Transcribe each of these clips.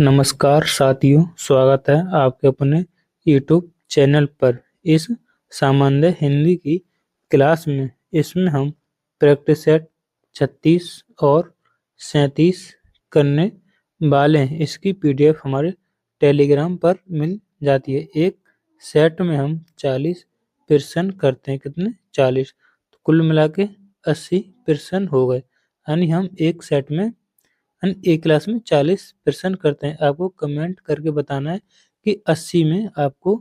नमस्कार साथियों, स्वागत है आपके अपने YouTube चैनल पर। इस सामान्य हिंदी की क्लास में इसमें हम प्रैक्टिस सेट 36 और 37 करने वाले हैं। इसकी PDF हमारे टेलीग्राम पर मिल जाती है। एक सेट में हम 40 प्रश्न करते हैं। कितने? 40। तो कुल मिला के 80 प्रश्न हो गए। यानी हम एक सेट में एक क्लास में 40% करते हैं। आपको कमेंट करके बताना है कि 80 में आपको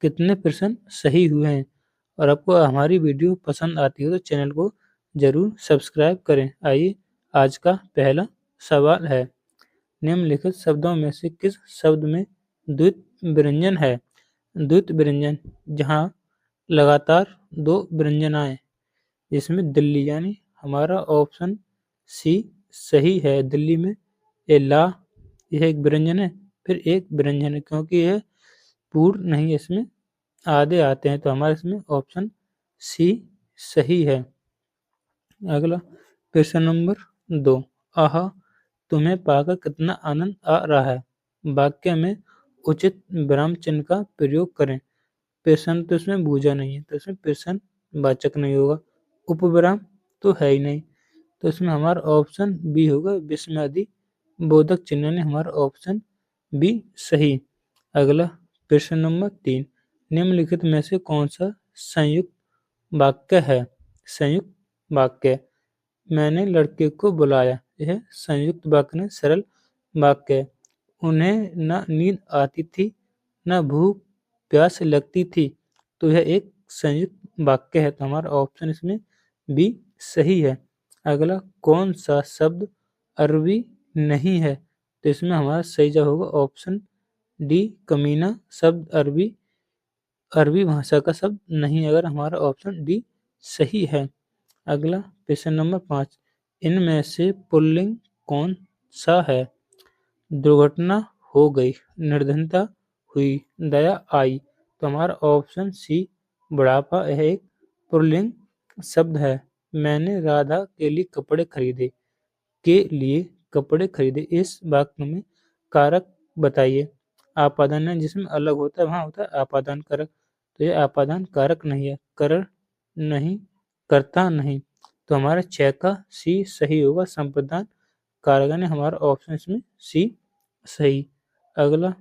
कितने प्रश्न सही हुए हैं। और आपको हमारी वीडियो पसंद आती हो तो चैनल को जरूर सब्सक्राइब करें। आइए, आज का पहला सवाल है, निम्नलिखित शब्दों में से किस शब्द में द्वित्व व्यंजन है? द्वित्व व्यंजन जहाँ लगातार दो व्यंजन आए, इसमें दिल्ली, यानी हमारा ऑप्शन सी सही है। दिल्ली में ए ला, यह एक व्यंजन है, फिर एक व्यंजन है, क्योंकि यह पूर्ण नहीं है, इसमें आधे आते हैं, तो हमारे इसमें ऑप्शन सी सही है। अगला प्रश्न नंबर 2, आह तुम्हें पाकर कितना आनंद आ रहा है, वाक्य में उचित विराम चिन्ह का प्रयोग करें। प्रश्न तो इसमें बूझा नहीं है, तो इसमें प्रश्न वाचक नहीं होगा। उपविराम तो है ही नहीं, तो इसमें हमारा ऑप्शन बी होगा, विस्मयादि बोधक चिन्ह, ने हमारा ऑप्शन बी सही। अगला प्रश्न नंबर 3, निम्नलिखित में से कौन सा संयुक्त वाक्य है? संयुक्त वाक्य, मैंने लड़के को बुलाया, यह संयुक्त वाक्य नहीं, सरल वाक्य है। उन्हें न नींद आती थी न भूख प्यास लगती थी, तो यह एक संयुक्त वाक्य है, तो हमारा ऑप्शन इसमें बी सही है। अगला, कौन सा शब्द अरबी नहीं है? तो इसमें हमारा सही जवाब होगा ऑप्शन डी, कमीना शब्द अरबी भाषा का शब्द नहीं, अगर हमारा ऑप्शन डी सही है। अगला प्रश्न नंबर 5, इनमें से पुल्लिंग कौन सा है? दुर्घटना हो गई, निर्धनता हुई, दया आई, तो हमारा ऑप्शन सी बुढ़ापा, यह एक पुल्लिंग शब्द है। मैंने राधा के लिए कपड़े खरीदे, के लिए कपड़े खरीदे, इस वाक्य में कारक बताइए। आपादान है, जिसमें अलग होता है वहाँ होता है आपादान कारक, तो ये आपादान कारक नहीं है। कर नहीं, करता नहीं, तो हमारा 6 का सी सही होगा। संप्रदान कारक ने हमारा ऑप्शन इसमें सी सही। अगला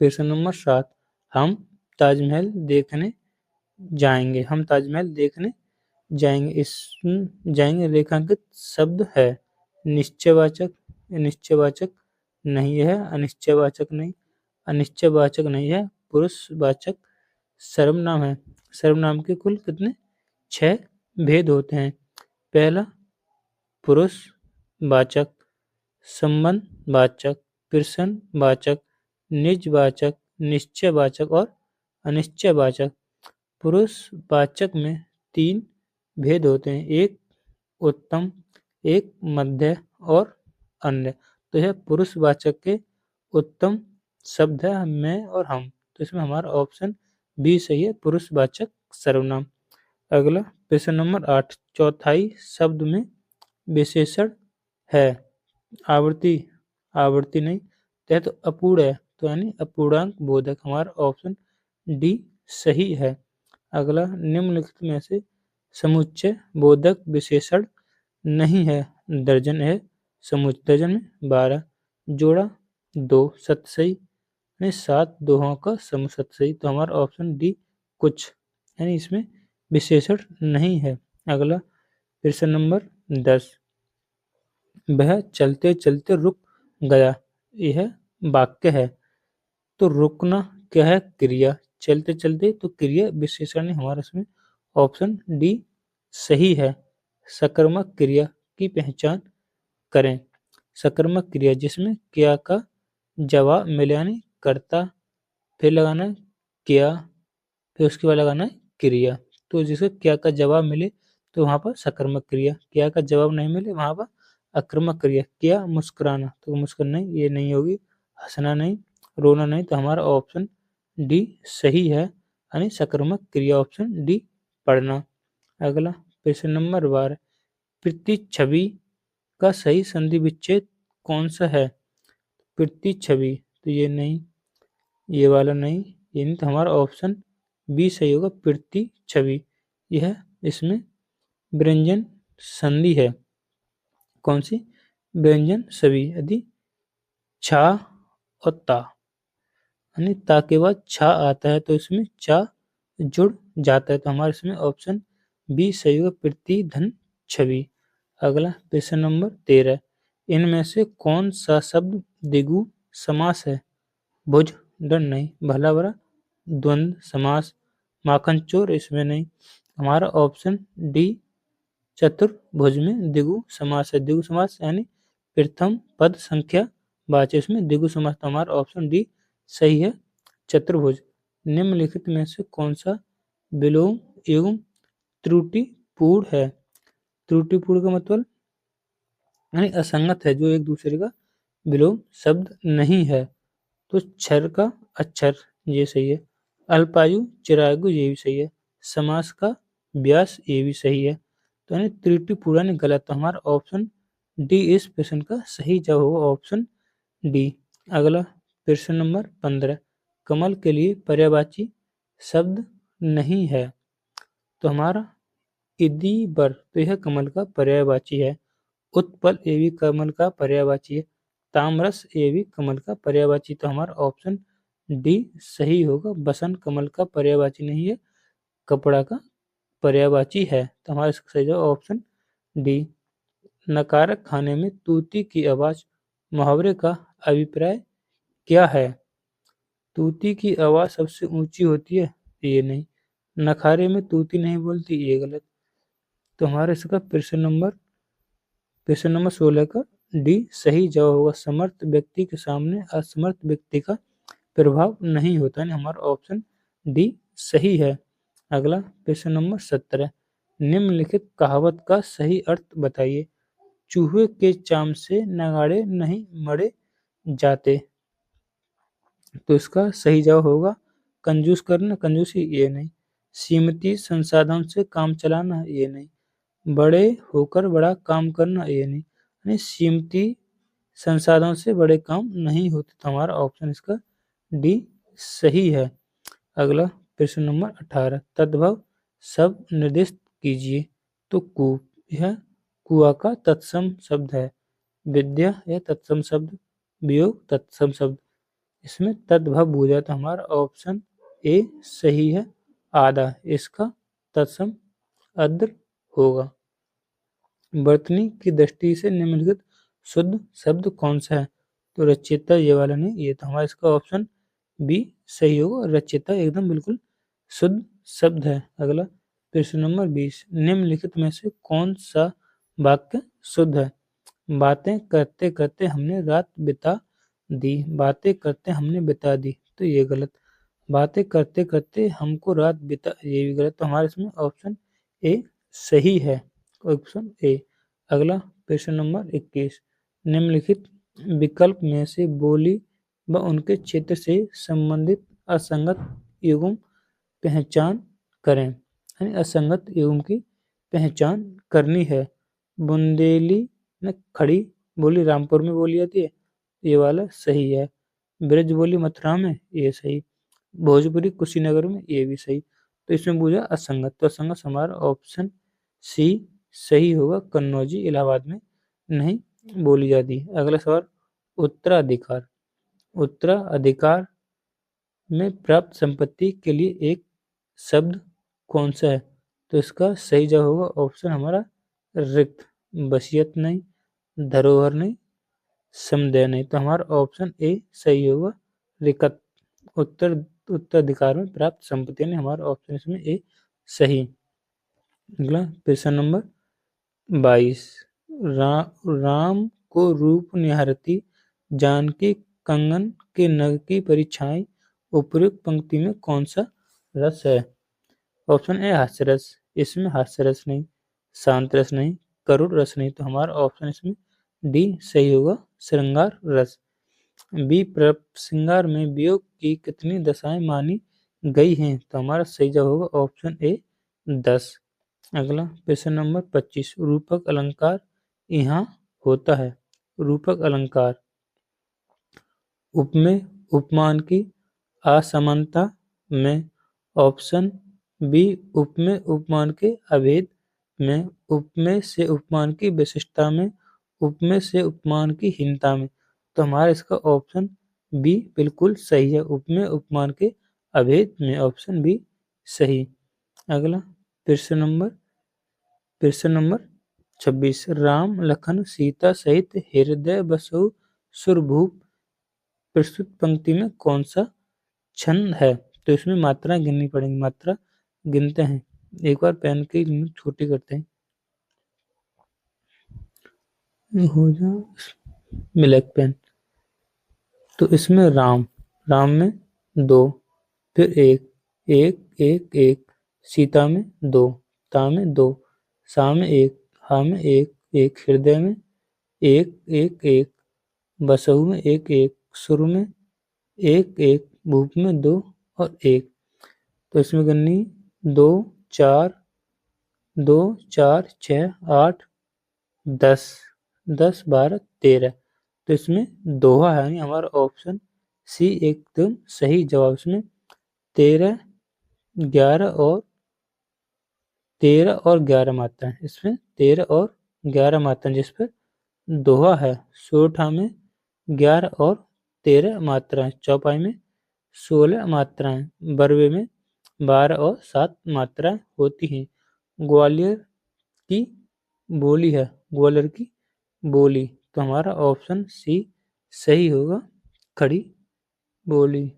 प्रश्न नंबर 7, हम ताजमहल देखने जाएंगे, हम ताजमहल देखने जाएंगे, इस जाएंगे रेखांकित शब्द है। निश्चयवाचक, निश्चयवाचक नहीं है, अनिश्चयवाचक नहीं, अनिश्चयवाचक नहीं है, पुरुषवाचक सर्वनाम है। सर्वनाम के कुल कितने? 6 भेद होते हैं। पहला पुरुषवाचक, संबंधवाचक, प्रश्नवाचक, निजवाचक, निश्चयवाचक और अनिश्चयवाचक। पुरुषवाचक में 3 भेद होते हैं, एक उत्तम, एक मध्य और अन्य। तो यह पुरुषवाचक के उत्तम शब्द है, मैं और हम, तो इसमें हमारा ऑप्शन बी सही है, पुरुषवाचक सर्वनाम। अगला प्रश्न नंबर 8, चौथाई शब्द में विशेषण है। आवृत्ति, आवृत्ति नहीं, तो अपूर्ण है, तो यानी अपूर्णांक बोधक, हमारा ऑप्शन डी सही है। अगला, निम्नलिखित में से समुच्चय बोधक विशेषण नहीं है। दर्जन है, समुच्चय दर्जन में 12, जोड़ा 2 सत्य सही, यानी 7 दोहों का समूह सत्य सही, तो हमारा ऑप्शन डी कुछ, यानी इसमें विशेषण नहीं है। अगला प्रश्न नंबर 10, वह चलते चलते रुक गया, यह वाक्य है, तो रुकना क्या है? क्रिया, चलते चलते तो क्रिया विशेषण है, हमारा इसमें ऑप्शन डी सही है। सकर्मक क्रिया की पहचान करें। सकर्मक क्रिया जिसमें क्या का जवाब मिले, यानी कर्ता, फिर लगाना है क्या, फिर उसके बाद लगाना है क्रिया, तो जिसे क्या का जवाब मिले तो वहाँ पर सकर्मक क्रिया, क्या का जवाब नहीं मिले वहाँ पर आक्रामक क्रिया। क्या मुस्कुराना, तो मुस्कुराना नहीं, ये नहीं होगी। हंसना नहीं, रोना नहीं, तो हमारा ऑप्शन डी सही है, यानी सकर्मक क्रिया ऑप्शन डी पढ़ना। अगला प्रश्न नंबर 12, प्रतिच्छवि का सही संधि विच्छेद कौन सा है? प्रतिछवि, तो ये नहीं, ये वाला नहीं, ये नहीं, तो हमारा ऑप्शन बी सही होगा, प्रतिछवि। यह इसमें व्यंजन संधि है। कौन सी? व्यंजन सभी, यदि छा और ता, यानी ता के बाद छा आता है तो इसमें चा जुड़ जाता है, तो हमारे इसमें ऑप्शन बी सही होगा, प्रतिधन छवि। अगला प्रश्न नंबर 13, इनमें से कौन सा शब्द द्विगु समास है? भुज, डर नहीं, भला बुरा, द्वंद्व समास, माखन चोर, इसमें नहीं। हमारा ऑप्शन डी चतुर्भुज में द्विगु समास है। द्विगु समास यानी प्रथम पद संख्या वाचक, इसमें द्विगु समास, तो हमारा ऑप्शन डी सही है, चतुर्भुज। निम्नलिखित में से कौन सा विलोम एवं त्रुटिपूर्ण है? त्रुटिपूर्ण का मतलब यानी असंगत है, जो एक दूसरे का विलोम शब्द नहीं है। तो क्षर का अक्षर, ये सही है। अल्पायु चिरायु, ये भी सही है। समास का व्यास, ये भी सही है। तो यानी त्रुटिपूर्ण यानी गलत, तो हमारा ऑप्शन डी इस प्रश्न का सही जवाब होगा, ऑप्शन डी। अगला प्रश्न नंबर 15, कमल के लिए पर्यायवाची शब्द नहीं है, तो हमारा इदीबर, तो यह कमल का पर्यायवाची है। उत्पल, ये भी कमल का पर्यायवाची है। तामरस, ये भी कमल का पर्यायवाची, तो हमारा ऑप्शन डी सही होगा। बसंत कमल का पर्यायवाची नहीं है, कपड़ा का पर्यायवाची है, तो हमारा इसका सही जवाब ऑप्शन डी। नकारक खाने में तूती की आवाज मुहावरे का अभिप्राय क्या है? तूती की आवाज सबसे ऊंची होती है, ये नहीं। नखारे में तूती नहीं बोलती, ये गलत। तो हमारा इसका प्रश्न नंबर 16 का डी सही जवाब होगा। समर्थ व्यक्ति के सामने असमर्थ व्यक्ति का प्रभाव नहीं होता है, हमारा ऑप्शन डी सही है। अगला प्रश्न नंबर 17, निम्नलिखित कहावत का सही अर्थ बताइए। चूहे के चाम से नगाड़े नहीं मरे जाते, तो इसका सही जवाब होगा कंजूस करना, कंजूसी, ये नहीं। सीमित संसाधन से काम चलाना, ये नहीं। बड़े होकर बड़ा काम करना, ये नहीं। यानी सीमित संसाधनों से बड़े काम नहीं होते, तो हमारा ऑप्शन इसका डी सही है। अगला प्रश्न नंबर 18, तद्भव शब्द निर्दिष्ट कीजिए। तो कु, यह कुआ का तत्सम शब्द है। विद्या यह तत्सम शब्द, वियोग तत्सम शब्द, इसमें तद्भव बूझा, तो हमारा ऑप्शन ए सही है, आधा, इसका तत्सम अद्र होगा। वर्तनी की दृष्टि से निम्नलिखित शुद्ध शब्द कौन सा है? तो रचयिता, ये वाला नहीं, ये तो हमारा इसका ऑप्शन बी सही होगा, रचयिता एकदम बिल्कुल शुद्ध शब्द है। अगला प्रश्न नंबर 20, निम्नलिखित में से कौन सा वाक्य शुद्ध है? बातें करते करते हमने रात बिता दी, बातें करते हमने बिता दी, तो ये गलत। बातें करते करते हमको रात बिता, ये भी गलत, तो हमारे इसमें ऑप्शन ए सही है, ऑप्शन ए। अगला प्रश्न नंबर 21, निम्नलिखित विकल्प में से बोली व उनके क्षेत्र से संबंधित असंगत युग्म पहचान करें, यानी असंगत युग्म की पहचान करनी है। बुंदेली ने खड़ी बोली रामपुर में बोली जाती है, ये वाला सही है। ब्रज बोली मथुरा में, ये सही। भोजपुरी कुशीनगर में, ये भी सही। तो इसमें पूछा असंगत, तो असंगत हमारा ऑप्शन सी सही होगा, कन्नौजी इलाहाबाद में नहीं बोली जाती। अगला सवाल, उत्तराधिकार। उत्तराधिकार में प्राप्त संपत्ति के लिए एक शब्द कौन सा है? तो इसका सही जवाब होगा ऑप्शन हमारा रिक्त। वसीयत नहीं, धरोहर नहीं, समुदाय नहीं, तो हमारा ऑप्शन ए सही होगा, रिकत। उत्तराधिकार में प्राप्त संपत्ति ने, हमारा ऑप्शन इसमें ए सही। अगला प्रश्न नंबर 22, राम को रूप निहारती जानकी कंगन के नग की परीक्षाएं उपयुक्त पंक्ति में कौन सा रस है? ऑप्शन ए हास्यरस, इसमें हास्यरस नहीं, शांत रस नहीं, करुण रस नहीं, तो हमारा ऑप्शन इसमें डी सही होगा, श्रृंगार रस। बी श्रृंगार में वियोग की कितनी दशाएं मानी गई हैं? तो हमारा सही जवाब होगा ऑप्शन ए 10। अगला प्रश्न नंबर 25, रूपक अलंकार यहाँ होता है। रूपक अलंकार उपमेय उपमान की असमानता में। ऑप्शन बी उपमेय उपमान के अभेद में। उपमेय से उपमान की विशिष्टता में। उपमेय से उपमान की हीनता में। तो हमारा इसका ऑप्शन बी बिल्कुल सही है, उपमेय उपमान के अभेद में। ऑप्शन बी सही। अगला प्रश्न नंबर 26। राम लखन सीता सहित हृदय बसु सुरभूप प्रस्तुत पंक्ति में कौन सा छंद है? तो इसमें मात्रा गिननी पड़ेगी, मात्रा गिनते हैं। एक बार पेन की नोक छोटी करते हैं। हो जा ब्लैक पेन। तो इसमें राम, राम में 2, फिर 1, 1, 1, 1, सीता में 2, ता में 2, सा में 1, हा में 1, 1, हृदय में 1, 1, 1, बसहु में 1, 1, सुर में 1, 1, भूप में 2 और 1। तो इसमें गन्नी 2, 4, 2, 4, 6, 8, 10, 10, 12, 13। तो इसमें दोहा है, यानी हमारा ऑप्शन सी एकदम सही जवाब। इसमें 13, 11 मात्रा है। इसमें 13 और 11 मात्रा जिस पर दोहा है। सोठा में 11 और 13 मात्राएं, चौपाई में 16 मात्राएं, बरवे में 12 और 7 मात्राएं होती हैं। ग्वालियर की बोली है, ग्वालियर की बोली। तो हमारा ऑप्शन सी सही होगा, खड़ी बोली।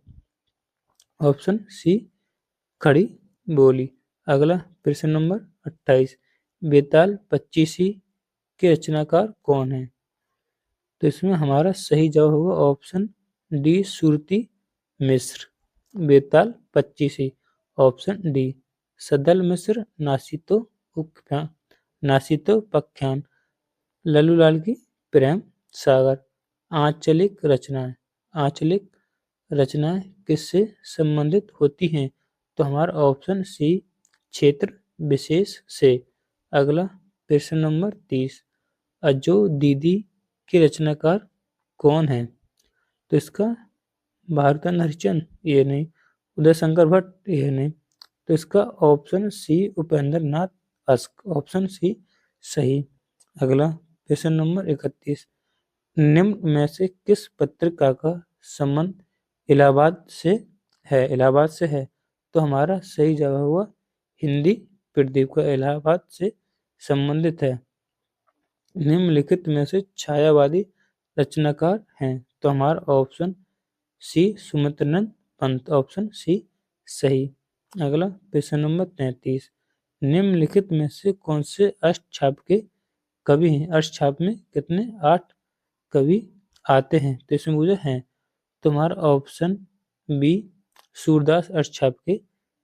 ऑप्शन सी खड़ी बोली। अगला प्रश्न नंबर 28। बेताल पच्चीसी के रचनाकार कौन है? तो इसमें हमारा सही जवाब होगा ऑप्शन डी सुरती मिश्र। बेताल पच्चीसी, ऑप्शन डी। सदल मिश्र नासितो पख्यान, लल्लूलाल की प्रेम सागर। आंचलिक रचनाएं, आंचलिक रचनाएं किससे संबंधित होती हैं? तो हमारा ऑप्शन सी क्षेत्र विशेष से। अगला प्रश्न नंबर 30। अजो दीदी के रचनाकार कौन है? तो इसका भारतन हरिचंद ये नहीं, उदय शंकर भट्ट ये नहीं। तो इसका option C Upendra Nath ask, option C सही। अगला प्रश्न नंबर 31। निम्न में से किस पत्रिका का संबंध इलाहाबाद से है? इलाहाबाद से है। तो हमारा सही जवाब हुआ हिंदी प्रदीप का इलाहाबाद से संबंधित है। निम्नलिखित में से छायावादी रचनाकार हैं? तो हमारा option C Sumitranand Pant, option C सही। अगला प्रश्न नंबर 33। निम्नलिखित में से कौन से अष्टछाप के कवि हैं? अष्टछाप में कितने 8 कवि आते हैं? तो इसमें मुझे हैं। तुम्हारा ऑप्शन बी सूरदास अष्टछाप के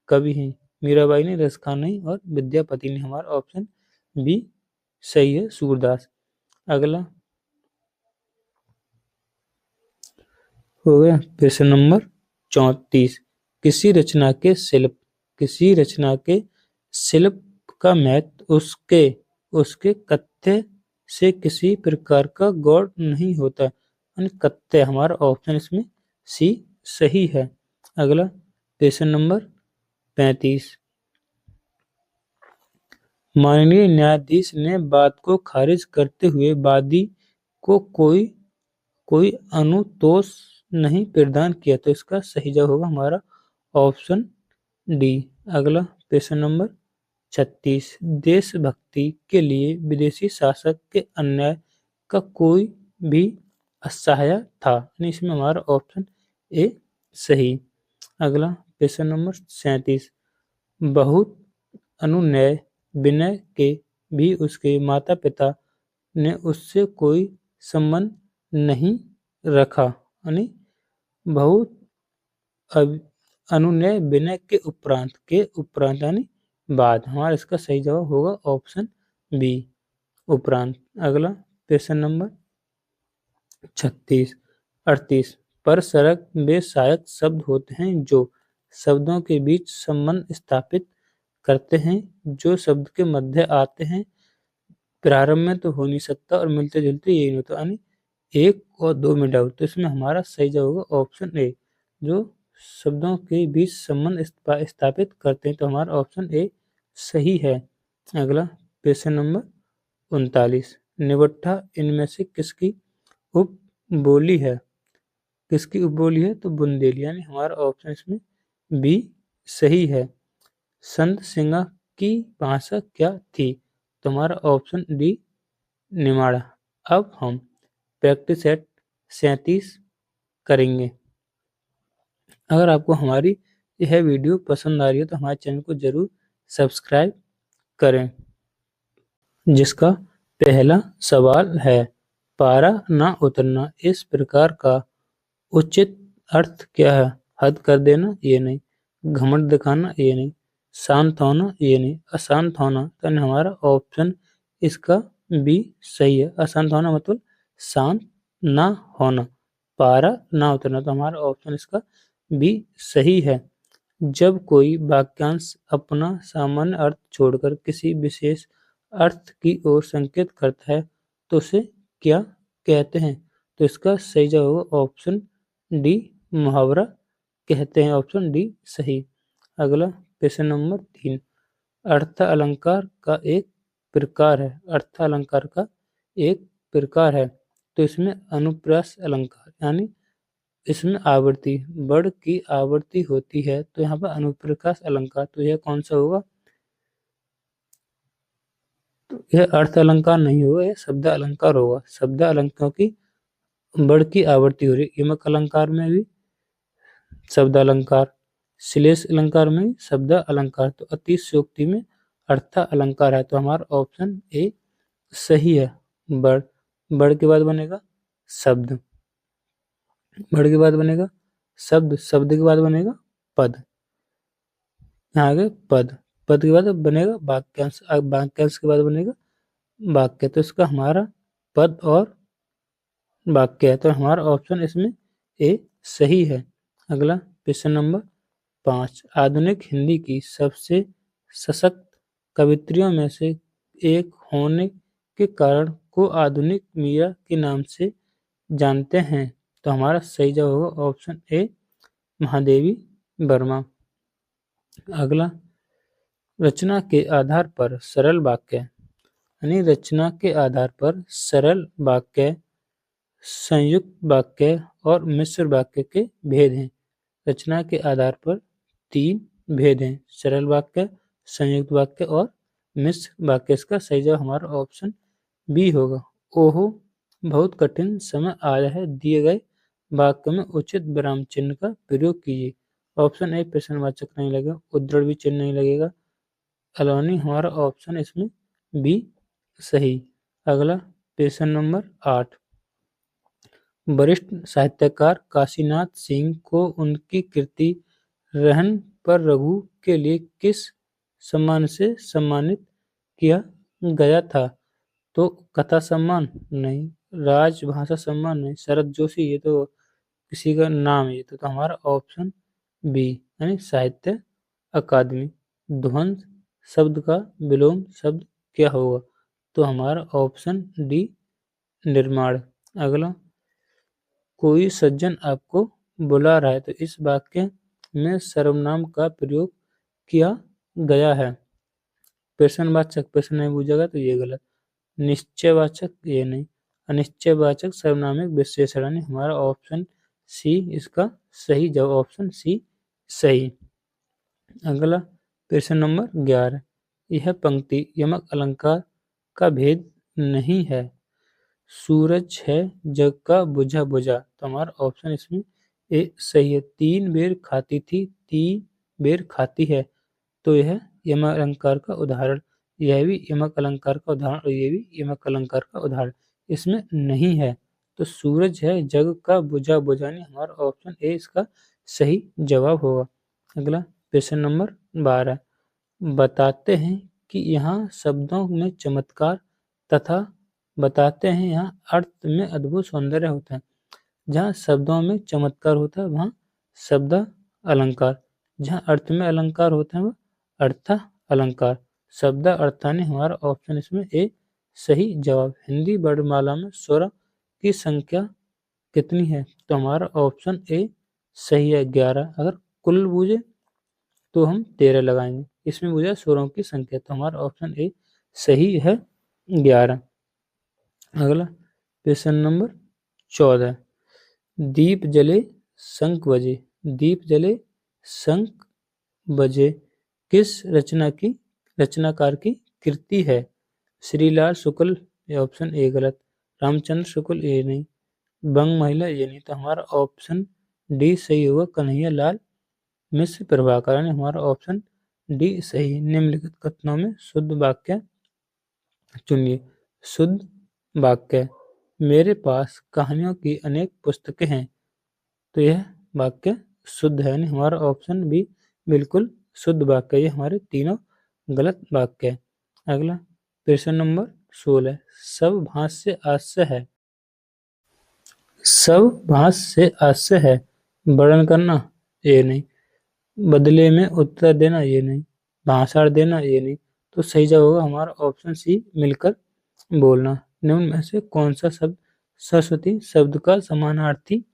कवि हैं। मीराबाई ने, रसखानी और विद्यापति ने। हमारा ऑप्शन बी सही है, सूरदास। अगला हो गया प्रश्न नंबर 34। किसी रचना के शिल्प का महत्व उसके कथ्य से किसी प्रकार का गौर नहीं होता। कथ्य, हमारा ऑप्शन इसमें सी सही है। अगला प्रश्न नंबर 35। माननीय न्यायाधीश ने बात को खारिज करते हुए वादी को कोई अनुतोष नहीं प्रदान किया। तो इसका सही जवाब होगा हमारा ऑप्शन डी। अगला प्रश्न नंबर 36। देशभक्ति के लिए विदेशी शासक के अन्याय का कोई भी असहाय था। इसमें हमारा ऑप्शन ए सही। अगला प्रश्न नंबर 37। बहुत अनुनय विनय के भी उसके माता पिता ने उससे कोई संबंध नहीं रखा। यानी बहुत अनुनय विनय के उपरांत यानी बाद। हमारा इसका सही जवाब होगा ऑप्शन बी उपरांत। अगला प्रश्न नंबर 38। पर सरक वे सहायक शब्द होते हैं जो शब्दों के बीच संबंध स्थापित करते हैं, जो शब्द के मध्य आते हैं। प्रारंभ में तो हो नहीं सकता और मिलते जुलते यही नहीं होता। यानी 1 और 2 में डाउट, तो इसमें हमारा सही जवाब होगा ऑप्शन ए। जो शब्दों के बीच संबंध स्थापित करते हैं, तो हमारा ऑप्शन ए सही है। अगला क्वेश्चन नंबर 39, निबट्ठा इनमें से किसकी उपबोली है? किसकी उपबोली है? तो बुंदेली, यानी हमारा ऑप्शन इसमें बी सही है। संत सिंगा की भाषा क्या थी? तो हमारा ऑप्शन डी निमाड़ा। अब हम प्रैक्टिस सेट 37 करेंगे। अगर आपको हमारी यह वीडियो पसंद आ रही है तो हमारे चैनल को जरूर सब्सक्राइब करें। जिसका पहला सवाल है, पारा ना उतरना इस प्रकार का उचित अर्थ क्या है? हद कर देना, ये नहीं। घमंड दिखाना, ये नहीं। शांत होना, ये नहीं। अशांत होना, तो हमारा ऑप्शन इसका बी सही है। अशांत होना मतलब शांत ना होना। पारा ना उतरना, तो हमारा ऑप्शन इसका बी सही है। जब कोई वाक्यांश अपना सामान्य अर्थ छोड़कर किसी विशेष अर्थ की ओर संकेत करता है तो उसे क्या कहते हैं? तो इसका सही जवाब होगा ऑप्शन डी मुहावरा कहते हैं। ऑप्शन डी सही। अगला क्वेश्चन नंबर 3, अर्थ अलंकार का एक प्रकार है। अर्थ अलंकार का एक प्रकार है, तो इसमें अनुप्रास अलंकार, यानी इसमें आवर्ती वर्ड की आवर्ती होती है, तो यहाँ पर अनुप्रकाश अलंकार, तो यह कौन सा होगा? तो यह अर्थ अलंकार नहीं होगा, यह शब्द अलंकार होगा। शब्द अलंकार की वर्ड की आवर्ती हो रही है। यमक अलंकार में भी शब्द अलंकार, श्लेष अलंकार में भी शब्द अलंकार, तो अतिशयोक्ति में अर्थ अलंकार है, तो हमारा ऑप्शन ए सही है। वर्ड, वर्ड के बाद बनेगा शब्द, वर्ड के बाद बनेगा शब्द, शब्द के बाद बनेगा पद, यहाँ आगे पद, पद के बाद बनेगा वाक्यांश, वाक्यांश के बाद बनेगा वाक्य, तो इसका हमारा पद और वाक्य है, तो हमारा ऑप्शन इसमें ए सही है। अगला क्वेश्चन नंबर 5, आधुनिक हिंदी की सबसे सशक्त कवित्रियों में से एक होने के कारण को आधुनिक मीरा के नाम से जानते हैं, तो हमारा सही जवाब होगा ऑप्शन ए महादेवी वर्मा। अगला, रचना के आधार पर सरल वाक्य, यानी रचना के आधार पर सरल वाक्य, संयुक्त वाक्य और मिश्र वाक्य के भेद हैं। रचना के आधार पर 3 भेद हैं, सरल वाक्य, संयुक्त वाक्य और मिश्र वाक्य। इसका सही जवाब हमारा ऑप्शन बी होगा। ओहो, बहुत कठिन समय आया है, दिए गए वाक्य में उचित विराम चिन्ह का प्रयोग कीजिए। ऑप्शन ए प्रश्नवाचक नहीं लगेगा, उद्धरण भी चिन्ह नहीं लगेगा। अलोनी, हमारा ऑप्शन इसमें बी सही। अगला क्वेश्चन नंबर 8, वरिष्ठ साहित्यकार काशीनाथ सिंह को उनकी कृति रहन पर रघु के लिए किस सम्मान से सम्मानित किया गया था? तो कथा सम्मान नहीं, राजभाषा सम्मान नहीं, शरद जोशी ये तो किसी का नाम है, तो हमारा ऑप्शन बी यानी साहित्य अकादमी। ध्वंस शब्द का विलोम शब्द क्या होगा? तो हमारा ऑप्शन डी निर्माण। अगला, कोई सज्जन आपको बुला रहा है, तो इस वाक्य में सर्वनाम का प्रयोग किया गया है। प्रश्नवाचक प्रश्न नहीं पूछेगा तो ये गलत। निश्चयवाचक ये नहीं। अनिश्चयवाचक सर्वनामिक विशेषण, यानी हमारा ऑप्शन सी इसका सही जवाब, ऑप्शन सी सही। अगला प्रश्न नंबर 11, यह पंक्ति यमक अलंकार का भेद नहीं है। सूरज है जग का बुझा बुझा, तो हमारा ऑप्शन इसमें ए सही है। 3 बेर खाती थी, 3 बेर खाती है, तो यह यमक अलंकार का उदाहरण, यह भी यमक अलंकार का उदाहरण और यह भी यमक अलंकार का उदाहरण इसमें नहीं है। तो सूरज है जग का बुझा बुझा, नहीं हमारा ऑप्शन ए इसका सही जवाब होगा। अगला क्वेश्चन नंबर 12, बताते हैं कि यहाँ शब्दों में चमत्कार तथा बताते हैं यहाँ अर्थ में अद्भुत सौंदर्य होता है। जहाँ शब्दों में चमत्कार होता है वहाँ शब्द अलंकार, जहाँ अर्थ में अलंकार होता है वह अर्थ अलंकार। शब्द अर्थानी हमारा ऑप्शन इसमें ए सही जवाब। हिंदी वर्णमाला में स्वर की संख्या कितनी है? तो हमारा ऑप्शन ए सही है 11। अगर कुल बूझे तो हम 13 लगाएंगे। इसमें बूझा स्वरों की संख्या, तो हमारा ऑप्शन ए सही है 11। अगला क्वेश्चन नंबर 14। दीप जले शंख बजे। दीप जले शंख बजे किस रचनाकार की कृति है? श्रीलाल शुक्ल, ये ऑप्शन ए गलत। रामचंद्र शुक्ल, ये नहीं। बंग महिला, ये नहीं। तो हमारा ऑप्शन डी सही होगा, कन्हैया लाल मिश्र प्रभाकर, यानी हमारा ऑप्शन डी सही। निम्नलिखित कथनों में शुद्ध वाक्य चुनिए। शुद्ध वाक्य, मेरे पास कहानियों की अनेक पुस्तकें हैं। तो यह वाक्य शुद्ध है, यानी हमारा ऑप्शन बी बिल्कुल शुद्ध वाक्य। ये हमारे तीनों गलत वाक्य है। अगला प्रश्न नंबर 16। सब भाष से आश्चर्य है। सब भाष से आश्चर्य है, वर्णन करना, ये नहीं। बदले में उत्तर देना, ये नहीं। भाषण देना, ये नहीं। तो सही जवाब होगा हमारा ऑप्शन सी मिलकर बोलना। निम्न में से कौन सा शब्द सरस्वती शब्द का समानार्थी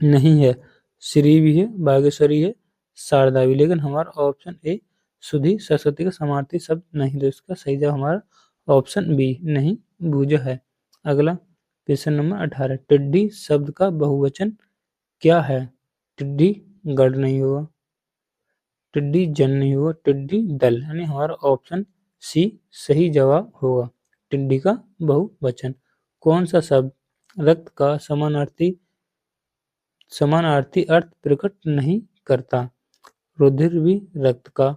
नहीं है? श्री भी है, बागेश्वरी है, शारदा भी, लेकिन हमारा ऑप्शन ए सुधी सरस्वती का समानार्थी शब्द नहीं। तो इसका सही जवाब हमारा ऑप्शन बी नहीं बूझा है। अगला प्रश्न नंबर 18। टिड्डी शब्द का बहुवचन क्या है? टिड्डी गढ़ नहीं होगा, टिड्डी जन नहीं होगा, टिड्डी दल, यानी हमारा ऑप्शन सी सही जवाब होगा। टिड्डी का बहुवचन। कौन सा शब्द रक्त का समानार्थी अर्थ प्रकट नहीं करता? रुधिर भी रक्त का,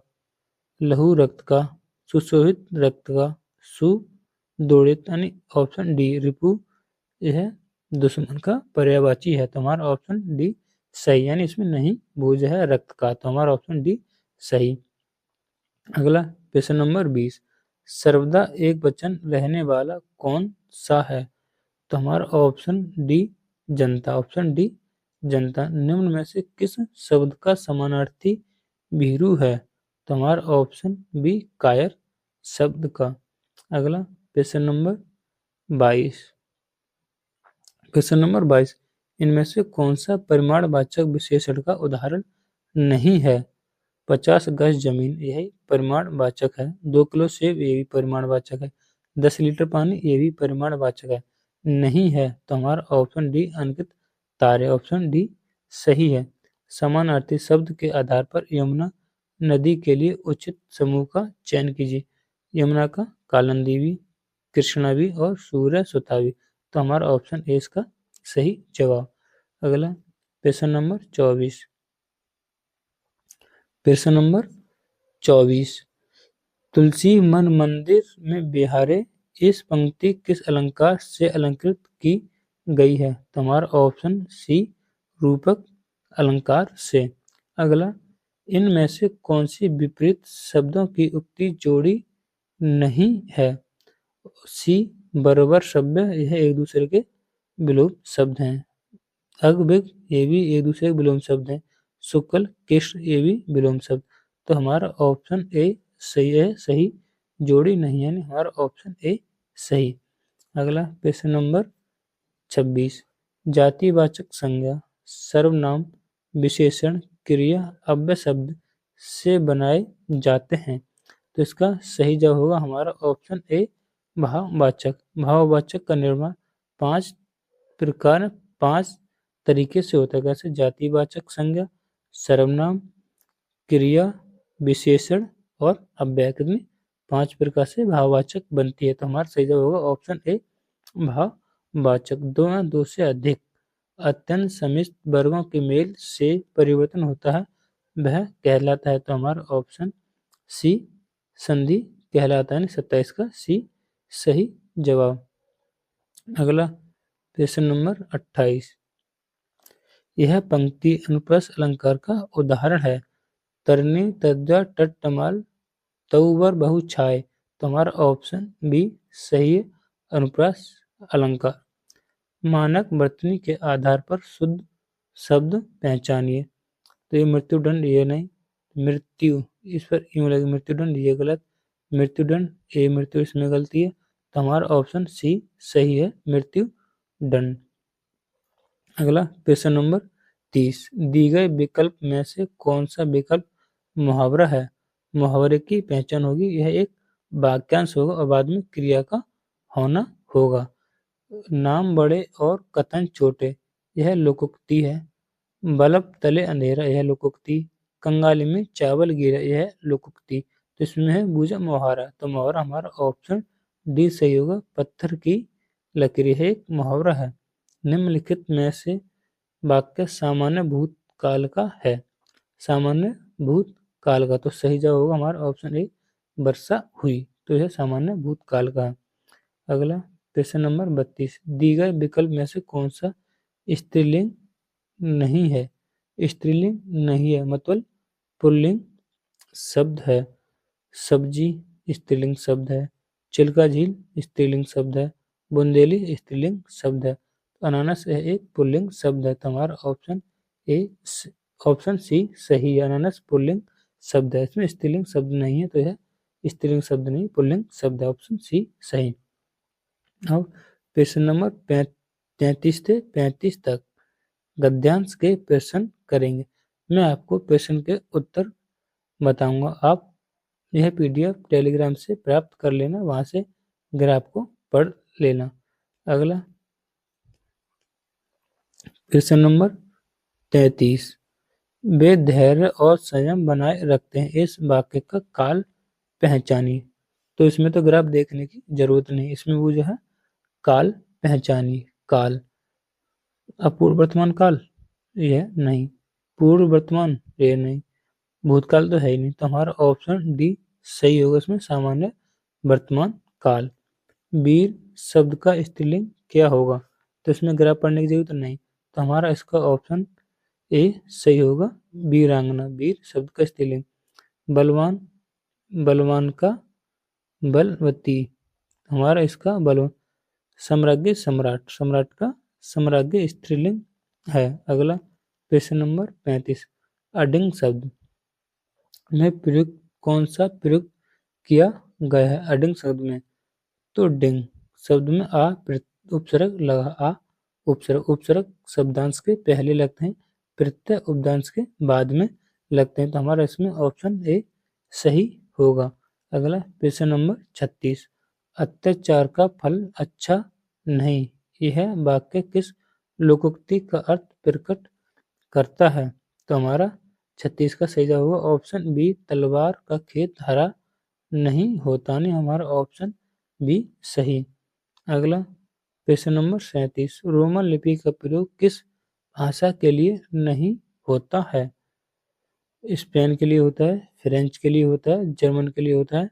लहू रक्त का, सुशोभित रक्त का, सुदोड़ित, यानी ऑप्शन डी रिपु यह दुश्मन का पर्यायवाची है। तो हमारा ऑप्शन डी सही, यानी इसमें नहीं बूझ है रक्त का। तो हमारा ऑप्शन डी सही। अगला प्रश्न नंबर 20। सर्वदा एक वचन रहने वाला कौन सा है? तो हमारा ऑप्शन डी जनता, ऑप्शन डी जनता। निम्न में से किस शब्द का समानार्थी भीरू है? तो हमारा ऑप्शन बी कायर शब्द का। अगला प्रश्न नंबर 22। Question number 22। इनमें से कौन सा परिमाणवाचक विशेषण का उदाहरण नहीं है? 50 गज जमीन, यही परिमाणवाचक है। 2 किलो सेब, ये भी परिमाणवाचक है। 10 लीटर पानी, ये भी परिमाणवाचक है। नहीं है, तो हमारा ऑप्शन डी अंकित तारे, ऑप्शन डी सही है। समानार्थी शब्द के आधार पर यमुना नदी के लिए उचित समूह का चयन कीजिए। यमुना का कालिंदी भी, कृष्णा भी और सूर्य सुता भी। तो हमारा ऑप्शन ए इसका सही जवाब। अगला प्रश्न नंबर 24। प्रश्न नंबर 24। तुलसी मन मंदिर में बिहारे इस पंक्ति किस अलंकार से अलंकृत की गई है? तो हमारा ऑप्शन सी रूपक अलंकार से। अगला, इनमें से कौन सी विपरीत शब्दों की उक्ति जोड़ी नहीं है? सी बरोबर सभ्य, यह एक दूसरे के विलोम शब्द हैं। अग बिग, ये भी एक दूसरे के विलोम शब्द हैं। शुक्ल कृष्ण, ये भी विलोम शब्द। तो हमारा ऑप्शन ए सही है, सही जोड़ी नहीं, यानी हमारा ऑप्शन ए सही। अगला प्रश्न नंबर 26। जातिवाचक संज्ञा सर्वनाम विशेषण क्रिया अव्यय शब्द से बनाए जाते हैं। तो इसका सही जवाब होगा हमारा ऑप्शन ए भाववाचक। भाववाचक का निर्माण 5 तरीके से होता है। कैसे? जातिवाचक संज्ञा, सर्वनाम, क्रिया, विशेषण और अव्यय। कितनी? 5 प्रकार से भाववाचक बनती है। तो हमारा सही जवाब होगा ऑप्शन ए भाववाचक। 2 या 2 से अधिक अत्यंत समिष्ट वर्गों के मेल से परिवर्तन होता है, वह कहलाता है। तो हमारा ऑप्शन सी संधि कहलाता है। 27 का सी सही जवाब। अगला प्रश्न नंबर 28। यह पंक्ति अनुप्रास अलंकार का उदाहरण है। तरनी तद्वा तट तमाल तउवर बहु छाए। तो हमारा ऑप्शन बी सही है, अनुप्रास अलंकार। मानक वर्तनी के आधार पर शुद्ध शब्द पहचानिए। तो ये मृत्युदंड, ये नहीं। मृत्यु, इस पर यूं लगे मृत्युदंड, ये गलत। मृत्युदंड, ये मृत्यु, इसमें गलती है। तो हमारा ऑप्शन सी सही है, मृत्यु डन। अगला प्रश्न नंबर 30, दी गए विकल्प में से कौन सा विकल्प मुहावरा है? मुहावरे की पहचान होगी, यह एक वाक्यांश होगा और बाद में क्रिया का होना होगा। नाम बड़े और कथन छोटे, यह लोकोक्ति है। बल्ब तले अंधेरा, यह लोकोक्ति। कंगाली में चावल गिरा, यह लोकोक्ति। तो इसमें है बूझा मुहावरा, तो मुहावरा हमारा ऑप्शन डी सही होगा। पत्थर की लकीर है एक मुहावरा है। निम्नलिखित में से वाक्य सामान्य भूतकाल का है। सामान्य भूतकाल का, तो सही जवाब होगा हमारा ऑप्शन ए, वर्षा हुई। तो यह सामान्य भूतकाल का है। अगला प्रश्न नंबर 32, दी गए विकल्प में से कौन सा स्त्रीलिंग नहीं है? स्त्रीलिंग नहीं है मतलब पुल्लिंग शब्द है। सब्जी स्त्रीलिंग शब्द है। चिल्का झील स्त्रीलिंग शब्द है। बुंदेली स्त्रीलिंग शब्द है। अनानास है एक पुल्लिंग शब्द है। तो हमारा ऑप्शन ए, ऑप्शन सी सही है। अनानास पुल्लिंग शब्द है, इसमें स्त्रीलिंग शब्द नहीं है, तो यह स्त्रीलिंग शब्द नहीं पुल्लिंग शब्द है। ऑप्शन सी सही। अब प्रश्न नंबर 33 से 35 तक गद्यांश के प्रश्न करेंगे। मैं आपको प्रश्न के उत्तर बताऊंगा, आप यह पीडीएफ टेलीग्राम से प्राप्त कर लेना, वहां से ग्राफ को पढ़ लेना। अगला प्रश्न नंबर 33, वे धैर्य और संयम बनाए रखते हैं, इस वाक्य का काल पहचानिए। तो इसमें तो ग्राफ देखने की जरूरत नहीं, इसमें वो जो है काल पहचानिए। काल अपूर्व वर्तमान काल, यह नहीं। पूर्व वर्तमान, ये नहीं। भूतकाल तो है ही नहीं, तो हमारा ऑप्शन डी सही होगा। इसमें सामान्य वर्तमान काल। वीर शब्द का स्त्रीलिंग क्या होगा? तो इसमें ग्राफ पढ़ने की जरूरत नहीं, तो हमारा इसका ऑप्शन ए सही होगा, वीरांगना। वीर शब्द का स्त्रीलिंग। बलवान, बलवान का बलवती, हमारा इसका बलवान। सम्राज्ञी सम्राट, सम्राट का सम्राज्ञी स्त्रीलिंग है। अगला प्रश्न नंबर 35, अडिंग शब्द में प्रयुक्त कौन सा प्रयुक्त किया गया है? अडिंग शब्द में तो डिंग शब्द में आ उपसर्ग लगा। आ उपसर्ग, उपसर्ग शब्दांश के पहले लगते हैं, प्रत्यय उपदांश के बाद में लगते हैं। तो हमारा इसमें ऑप्शन ए सही होगा। अगला प्रश्न नंबर 36, अत्याचार का फल अच्छा नहीं, यह वाक्य किस लोकोक्ति का अर्थ प्रकट करता है? तो हमारा 36 का सही जवाब होगा ऑप्शन बी, तलवार का खेत हरा नहीं होता। नहीं, हमारा ऑप्शन बी सही। अगला प्रश्न नंबर 37, रोमन लिपि का प्रयोग किस भाषा के लिए नहीं होता है? स्पेन के लिए होता है, फ्रेंच के लिए होता है, जर्मन के लिए होता है,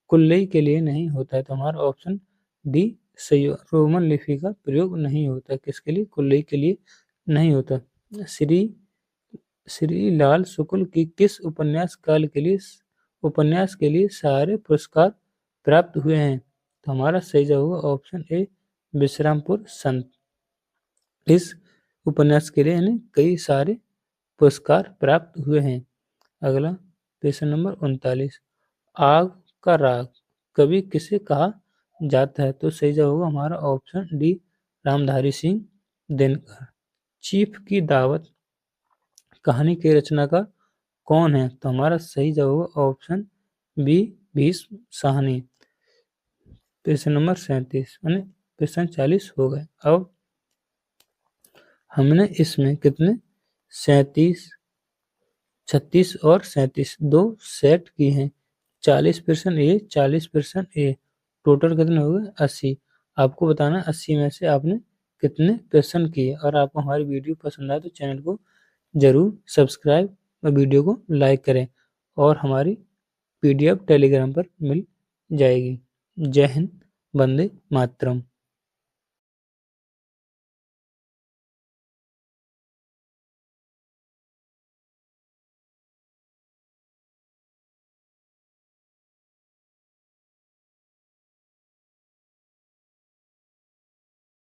कुल्लई के लिए नहीं होता है। तो हमारा ऑप्शन डी सही है। रोमन लिपि का प्रयोग नहीं होता, किसके लिए? कुल्लई के लिए नहीं होता। श्री श्री लाल शुक्ल की किस उपन्यास के लिए सारे पुरस्कार प्राप्त हुए हैं? तो हमारा सही जवाब होगा ऑप्शन ए, विश्रामपुर संत। इस उपन्यास के लिए यानी कई सारे पुरस्कार प्राप्त हुए हैं। अगला प्रश्न नंबर 39, आग का राग कवि किसे कहा जाता है? तो सही जवाब होगा हमारा option D, Ramdhari Singh Dinkar. Chief की दावत कहानी के रचनाकार कौन है? तो हमारा सही जवाब होगा ऑप्शन बी, भीष्म साहनी। प्रश्न नंबर 37 यानी प्रश्न 40 हो गए। अब हमने इसमें कितने 37, 36 और 37 दो सेट किए हैं। 40% ए, 40% ए, टोटल कितने हो गए 80। आपको बताना 80 में से आपने कितने प्रश्न किए। और आपको हमारी वीडियो पसंद आए तो चैनल को जरूर सब्सक्राइब और वीडियो को लाइक करें, और हमारी पीडीएफ टेलीग्राम पर मिल जाएगी। जय हिंद, वंदे मातरम।